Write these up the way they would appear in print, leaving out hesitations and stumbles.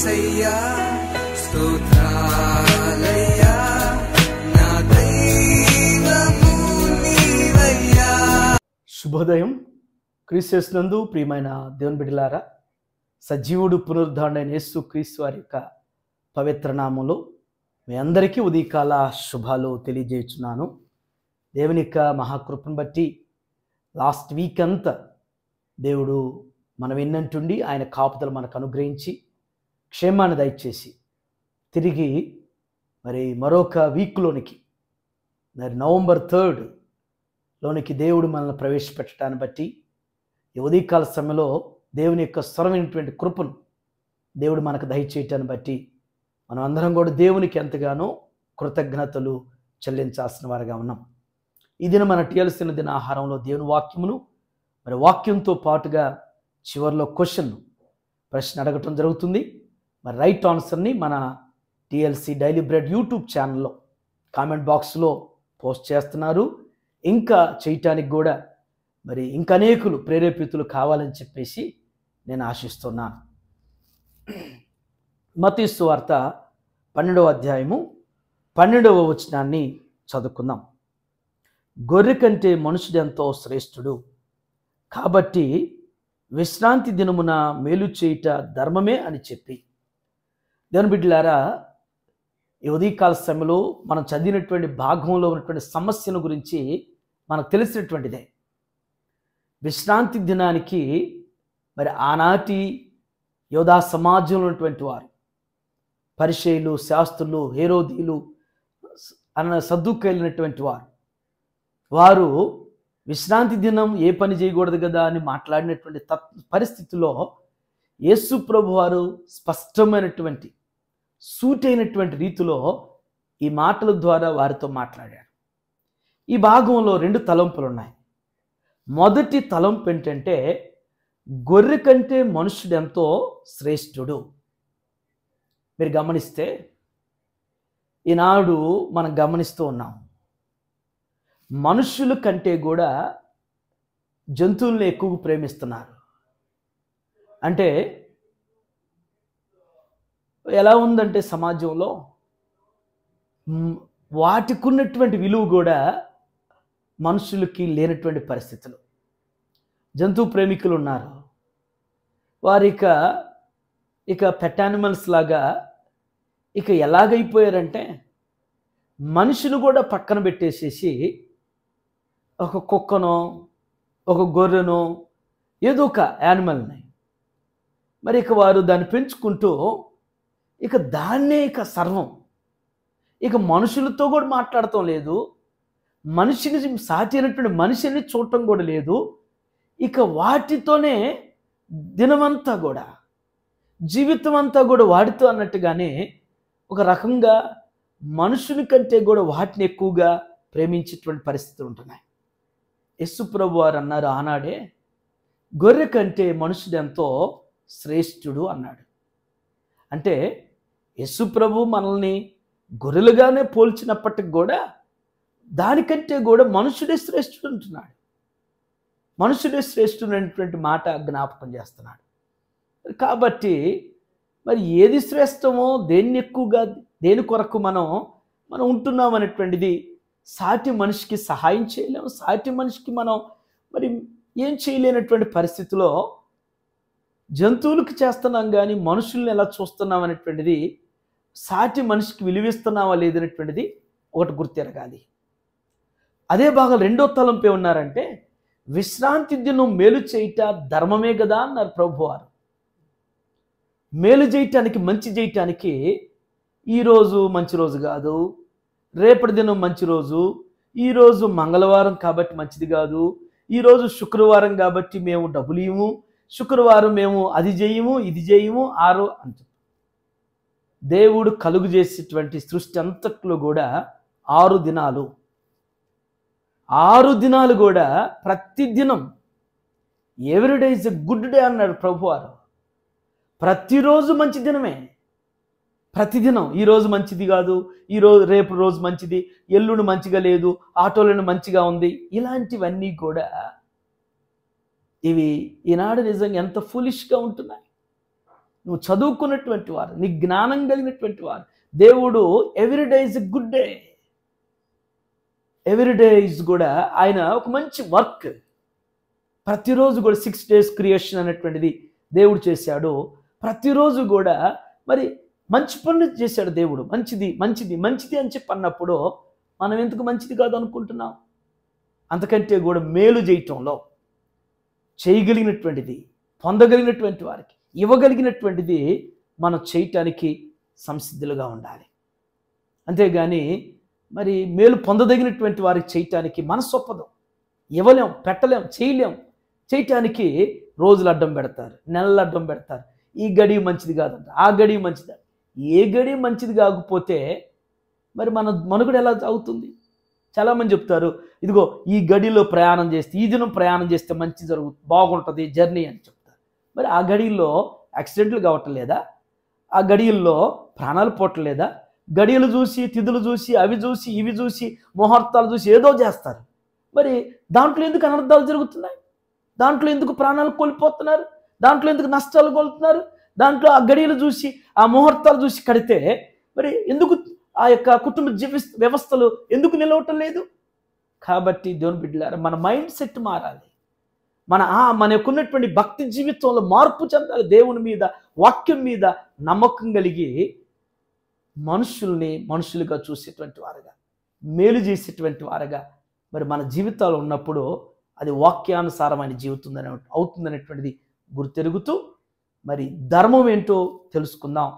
యేసయ్యా స్తోత్రాలయ్యా నా దైవము నీవయ్యా. శుభోదయం. క్రీస్తునందు ప్రియమైన దేవుని బిడ్డలారా, సజీవుడు పునరుద్ధారుడైన యేసు క్రీస్తు వారి యొక్క పవిత్ర నామములో మీ అందరికీ ఉదయకాల శుభాలు తెలియజేస్తున్నాను. దేవుని యొక్క మహాకృపను బట్టి లాస్ట్ వీక్ అంతా దేవుడు మనం విన్నట్టుండి ఆయన కాపుదలు మనకు అనుగ్రహించి క్షేమాన్ని దయచేసి తిరిగి మరొక వీక్లోనికి నవంబర్ 3 లోనికి దేవుడు మనల్ని ప్రవేశపెట్టడాన్ని బట్టి ఈ ఉదయకాల సమయంలో దేవుని యొక్క స్వరమైనటువంటి కృపను దేవుడు మనకు దయచేయటాన్ని బట్టి మనం అందరం కూడా దేవునికి ఎంతగానో కృతజ్ఞతలు చెల్లించాల్సిన వారిగా ఉన్నాం. ఈ దిన మన టీఎల్సిన దిన ఆహారంలో దేవుని వాక్యమును వాక్యంతో పాటుగా చివరిలో ప్రశ్న అడగటం జరుగుతుంది. రైట్ ఆన్సర్ని మన టీఎల్సి డైలీ బ్రెడ్ యూట్యూబ్ ఛానల్లో కామెంట్ బాక్స్లో పోస్ట్ చేస్తున్నారు. ఇంకా చేయటానికి కూడా ఇంకా అనేకులు ప్రేరేపితులు కావాలని చెప్పేసి నేను ఆశిస్తున్నాను. మత్తయి సువార్త 12వ అధ్యాయము 12వ వచనాన్ని చదువుకుందాం. గొర్రె కంటే మనుషుడెంతో శ్రేష్ఠుడు, కాబట్టి విశ్రాంతి దినమున మేలు చేయుట ధర్మమే అని చెప్పి. దేవుని బిడ్డలారా, ఈ ఉదయకాల సమయంలో మనం చదివినటువంటి భాగంలో ఉన్నటువంటి సమస్యను గురించి మనకు తెలిసినటువంటిదే. విశ్రాంతి దినానికి ఆనాటి యోధా సమాజంలో ఉన్నటువంటి వారు పరిసయ్యులు, శాస్త్రులు, హేరోదీయులు అన్న సద్దుకైనటువంటి వారు విశ్రాంతి దినం ఏ పని చేయకూడదు కదా అని మాట్లాడినటువంటి పరిస్థితిలో యేసు ప్రభు వారు స్పష్టమైనటువంటి సూటైనటువంటి రీతిలో ఈ మాటల ద్వారా వారితో మాట్లాడారు. ఈ భాగంలో 2 తలంపులు ఉన్నాయి. మొదటి తలంపు ఏంటంటే గొర్రె కంటే మనుషుడెంతో శ్రేష్ఠుడు. మీరు గమనిస్తే ఈనాడు మనం గమనిస్తూ ఉన్నాం, మనుషుల కంటే కూడా జంతువుల్ని ఎక్కువ ప్రేమిస్తున్నారు. అంటే ఎలా ఉందంటే సమాజంలో వాటికి ఉన్నటువంటి విలువ కూడా మనుషులకి లేనటువంటి పరిస్థితులు. జంతు ప్రేమికులు ఉన్నారు, వారు ఇక పెట్ యానిమల్స్ లాగా ఎలాగైపోయారంటే మనుషులు కూడా పక్కన పెట్టేసేసి ఒక కుక్కనో ఒక గొర్రెనో ఏదో ఒక యానిమల్ని వారు దాన్ని పెంచుకుంటూ దాన్నే సర్వం. మనుషులతో కూడా మాట్లాడటం లేదు, మనిషిని సాటి అయినటువంటి మనిషిని చూడటం కూడా లేదు. వాటితోనే దినమంతా కూడా, జీవితం అంతా కూడా వాటితో అన్నట్టుగానే ఒక రకంగా మనుషుని కంటే కూడా వాటిని ఎక్కువగా ప్రేమించేటువంటి పరిస్థితులు ఉంటున్నాయి. యేసు ప్రభు వారు అన్నారు ఆనాడే, గొర్రె కంటే మనుషుడెంతో శ్రేష్ఠుడు అన్నాడు. అంటే యేసు ప్రభు మనల్ని గొర్రెలుగానే పోల్చినప్పటికి కూడా దానికంటే కూడా మనుషుడే శ్రేష్ఠుడు అంటున్నాడు. మనుషుడే శ్రేష్ఠుడు అనేటువంటి మాట జ్ఞాపకం చేస్తున్నాడు. కాబట్టి ఏది శ్రేష్టమో, దేన్ని ఎక్కువగా, దేని కొరకు మనం ఉంటున్నాం అనేటువంటిది సాటి మనిషికి సహాయం చేయలేము. సాటి మనిషికి మనం ఏం చేయలేనటువంటి పరిస్థితిలో జంతువులకు చేస్తున్నాం, కానీ మనుషుల్ని ఎలా చూస్తున్నాం అనేటువంటిది, సాటి మనిషికి విలువిస్తున్నామా లేదనేటువంటిది ఒకటి గుర్తెరగాలి. అదే భాగం 2వ తలంపు ఏమన్నారంటే విశ్రాంతి దినం మేలు చేయుట ధర్మమే కదా అన్నారు ప్రభువారు. మేలు చేయటానికి, మంచి చేయటానికి ఈరోజు మంచి రోజు కాదు, రేపటి దినం మంచి రోజు, ఈరోజు మంగళవారం కాబట్టి మంచిది కాదు, ఈరోజు శుక్రవారం కాబట్టి మేము డబ్బులు ఇవ్వము, శుక్రవారం మేము అది చేయము, ఇది చేయము, అంట. దేవుడు కలుగు చేసేటువంటి సృష్టి అంతట్లో కూడా 6 దినాలు, 6 దినాలు కూడా ప్రతిదినం everyday is a good day అన్నాడు ప్రభువారు. ప్రతిరోజు మంచి దినమే. ప్రతిదినం ఈరోజు మంచిది కాదు, రేపు రోజు మంచిది, ఎల్లుండి మంచిగా లేదు, ఆటోలను మంచిగా ఉంది, ఇలాంటివన్నీ కూడా ఇవి ఈనాడు నిజంగా ఎంత ఫులిష్గా ఉంటున్నాయి. నువ్వు చదువుకున్నటువంటి వారు, నీ జ్ఞానం కలిగినటువంటి వారు, దేవుడు everyday is a good day. Everyday is కూడా ఆయన ఒక మంచి వర్క్. ప్రతిరోజు కూడా 6 days క్రియేషన్ అనేటువంటిది దేవుడు చేశాడు. ప్రతిరోజు కూడా మరి మంచి పనులు చేశాడు దేవుడు. మంచిది మంచిది మంచిది అని చెప్పి అన్నప్పుడు మనం ఎందుకు మంచిది కాదు అనుకుంటున్నాం? అంతకంటే కూడా మేలు చేయటంలో చేయగలిగినటువంటిది, పొందగలిగినటువంటి వారికి ఇవ్వగలిగినటువంటిది మనం చేయటానికి సంసిద్ధులుగా ఉండాలి. అంతేగాని మరి మేలు పొందదగినటువంటి వారికి చేయటానికి మనసు ఒప్పదు. ఇవ్వలేం, పెట్టలేం, చేయటానికి రోజులు అడ్డం పెడతారు, నెలలు అడ్డం పెడతారు. ఈ గడియ మంచిది కాదంట, ఆ గడియ మంచిది. ఏ గడియ మంచిది కాకపోతే మరి మన మనుగడ ఎలా అవుతుంది? చాలామంది చెప్తారు, ఇదిగో ఈ గడిలో ప్రయాణం చేస్తే, ఈ దినం ప్రయాణం చేస్తే మంచి బాగుంటుంది జర్నీ అని చెప్తారు. మరి ఆ గడియల్లో యాక్సిడెంట్లు కావటం లేదా? ఆ గడియల్లో ప్రాణాలు పోవట్లేదా? గడియలు చూసి, తిథులు చూసి, అవి చూసి, ఇవి చూసి, ముహూర్తాలు చూసి ఏదో చేస్తారు. మరి దాంట్లో ఎందుకు అనర్థాలు జరుగుతున్నాయి? దాంట్లో ఎందుకు ప్రాణాలు కోల్పోతున్నారు? దాంట్లో ఎందుకు నష్టాలు కోల్పోతున్నారు? దాంట్లో ఆ గడియలు చూసి, ఆ ముహూర్తాలు చూసి కడితే మరి ఎందుకు ఆ యొక్క కుటుంబ వ్యవస్థలు ఎందుకు నిలవటం లేదు? కాబట్టి దేవుని బిడ్డలారా, మన మైండ్ సెట్ మారాలి. మన యొక్క ఉన్నటువంటి భక్తి జీవితంలో మార్పు చెందాలి. దేవుని మీద, వాక్యం మీద నమ్మకం కలిగి మనుషుల్ని మనుషులుగా చూసేటువంటి వారుగా, మేలు చేసేటువంటి వారుగా మరి మన జీవితాలు ఉన్నప్పుడు అది వాక్యానుసారమైన జీవితం అవుతుందనేటువంటిది గుర్తెరుగుతూ మరి ధర్మం ఏంటో తెలుసుకుందాం,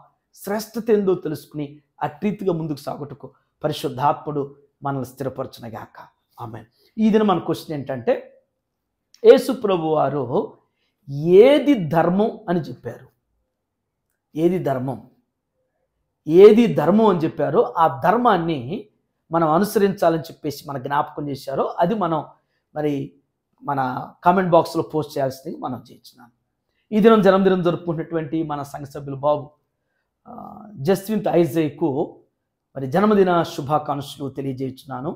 శ్రేష్టత ఏందో తెలుసుకుని అట్రీతిగా ముందుకు సాగుటకు పరిశుద్ధాత్ముడు మనల్ని స్థిరపరచునగాక. ఆమేన్. ఈ దినం మన క్వశ్చన్ ఏంటంటే, యేసు ప్రభు వారు ఏది ధర్మం అని చెప్పారు? ఏది ధర్మం అని చెప్పారో ఆ ధర్మాన్ని మనం అనుసరించాలని చెప్పేసి మన జ్ఞాపకం చేశారో అది మనం మరి మన కామెంట్ బాక్స్లో పోస్ట్ చేయాల్సింది మనం చేయించున్నాం. ఈ దినం జన్మదినం జరుపుకున్నటువంటి మన సంఘ సభ్యులు బాబు జస్వింత్ ఐజేకు మరి జన్మదిన శుభాకాంక్షలు తెలియజేస్తున్నాను.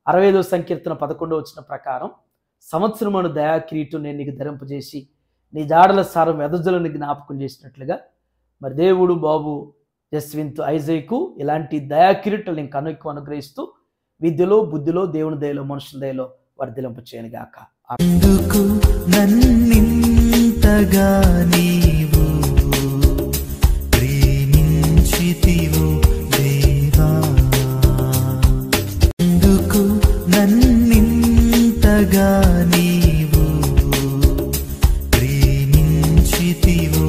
65వ సంకీర్తన 11వ వచనం ప్రకారం, సంవత్సరమును దయాకిరీటం నేను నీకు ధరింపజేసి నీ జాడల సారం వెదజలను జ్ఞాపకం చేసినట్లుగా మరి దేవుడు బాబు జస్వింత్ ఐజేకు ఇలాంటి దయాకిరీటలు నేను కనుక్కు అనుగ్రహిస్తూ విద్యలో, బుద్ధిలో, దేవుని దయలో, మనుషుల దయలో వర్ధిలింప చేయనుగాక. అందుకు నన్నింతగా నీవు ప్రేమించితివో దేవా, అందుకు నన్నింతగా నీవు ప్రేమించితివో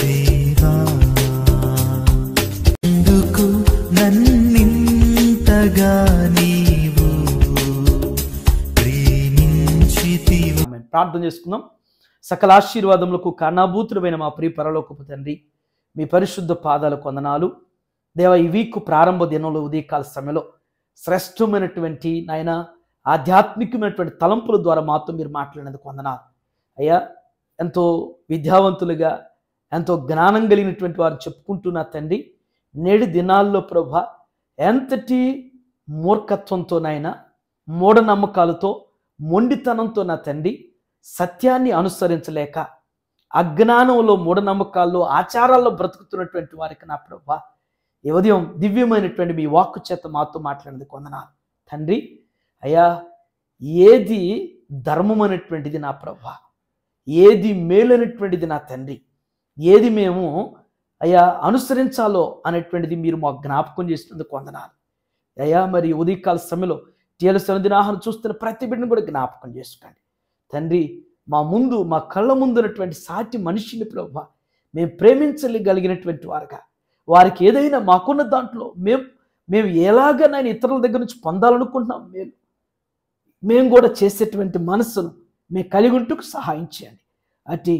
దేవా, అందుకు నన్నింతగా నీవు ప్రేమించితివో. ప్రార్థన చేసుకుందాం. సకల ఆశీర్వాదములకు కారణభూతుడమైన మా ప్రియ పరలోకపు తండ్రి, మీ పరిశుద్ధ పాదాలకు వందనాలు. దేవ, ఈ వీక్ ప్రారంభ దినంలో ఉదయకాల సమయంలో శ్రేష్టమైనటువంటి నాయన ఆధ్యాత్మికమైనటువంటి తలంపుల ద్వారా మాతో మీరు మాట్లాడినందుకు వందనాలు అయ్యా. ఎంతో విద్యావంతులుగా, ఎంతో జ్ఞానం కలిగినటువంటి వారు చెప్పుకుంటున్న తండ్రి, నేటి దినాల్లో ప్రభా ఎంతటి మూర్ఖత్వంతో నాయన, మూఢనమ్మకాలతో, మొండితనంతో నా తండ్రి సత్యాన్ని అనుసరించలేక అజ్ఞానంలో, మూఢనమ్మకాల్లో, ఆచారాల్లో బ్రతుకుతున్నటువంటి వారికి నా ప్రభా ఈ ఉదయం దివ్యమైనటువంటి మీ వాక్కు చేత మాతో మాట్లాడినందుకు వందనాలు తండ్రి. అయ్యా, ఏది ధర్మం అనేటువంటిది నా ప్రభా, ఏది మేలైనటువంటిది నా తండ్రి, ఏది మేము అయ్యా అనుసరించాలో అనేటువంటిది మీరు మాకు జ్ఞాపకం చేసినందుకు వందనాలు అయ్యా. మరి ఉదయకాల సమయంలో టీఎల్ఎస్ దినాహారం చూస్తున్న ప్రతి బిడ్డను కూడా జ్ఞాపకం చేసుకోండి తండ్రి. మా కళ్ళ ముందు ఉన్నటువంటి సాటి మనిషిని ప్రభా మేము ప్రేమించగలిగినటువంటి వారుగా, వారికి ఏదైనా మాకున్న దాంట్లో మేము ఎలాగనైనా ఇతరుల దగ్గర నుంచి పొందాలనుకుంటున్నాం, మేము కూడా చేసేటువంటి మనస్సును మేము కలిగి ఉంటూ సహాయం చేయండి. అటు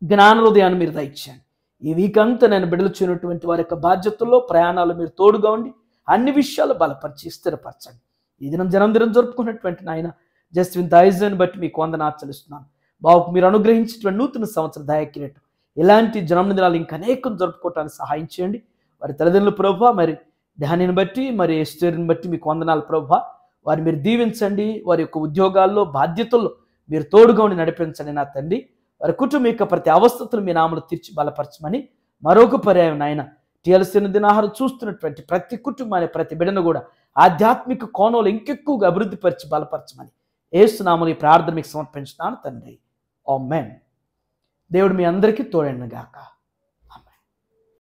జ్ఞాన హృదయాన్ని మీరు దయచేయండి. ఈ వీక్ అంతా నేను బిడ్డలు చేయనటువంటి వారి యొక్క బాధ్యతల్లో, ప్రయాణాలు మీరు తోడుగా ఉండి అన్ని విషయాలు బలపరిచి స్థిరపరచండి. ఈ దినం జన్మదినం జరుపుకున్నటువంటి నాయన జస్వింత్ ఐజాని బట్టి మీకు వందనాలు చెల్లిస్తున్నాను. బాబుకు మీరు అనుగ్రహించినటువంటి నూతన సంవత్సర దయాకిరీటం ఇలాంటి జన్మదినాలు ఇంకా అనేకం జరుపుకోవటానికి సహాయం చేయండి. వారి తల్లిదండ్రులు ప్రభా, మరి ధ్యానిని బట్టి, మరి ఎస్టేర్ని బట్టి మీకు వందనాలు ప్రభా. వారిని మీరు దీవించండి. వారి యొక్క ఉద్యోగాల్లో, బాధ్యతల్లో మీరు తోడుగా ఉండి నడిపించండి నా తండ్రి. వారి కుటుంబం యొక్క ప్రతి అవస్థతులు మీ నామలు తీర్చి బలపరచమని మరొక పర్యాయం నాయన టీఎల్సీ దినాహారం చూస్తున్నటువంటి ప్రతి కుటుంబాన్ని ప్రతి బిడ్డను కూడా ఆధ్యాత్మిక కోణంలో ఇంకెక్కువగా అభివృద్ధి పరిచి బలపరచమని యేసు నామములో ఈ ప్రార్థన మీకు సమర్పించున్నాను తండ్రి. ఆమేన్. దేవుడు మీ అందరికీ తోడైన గాక.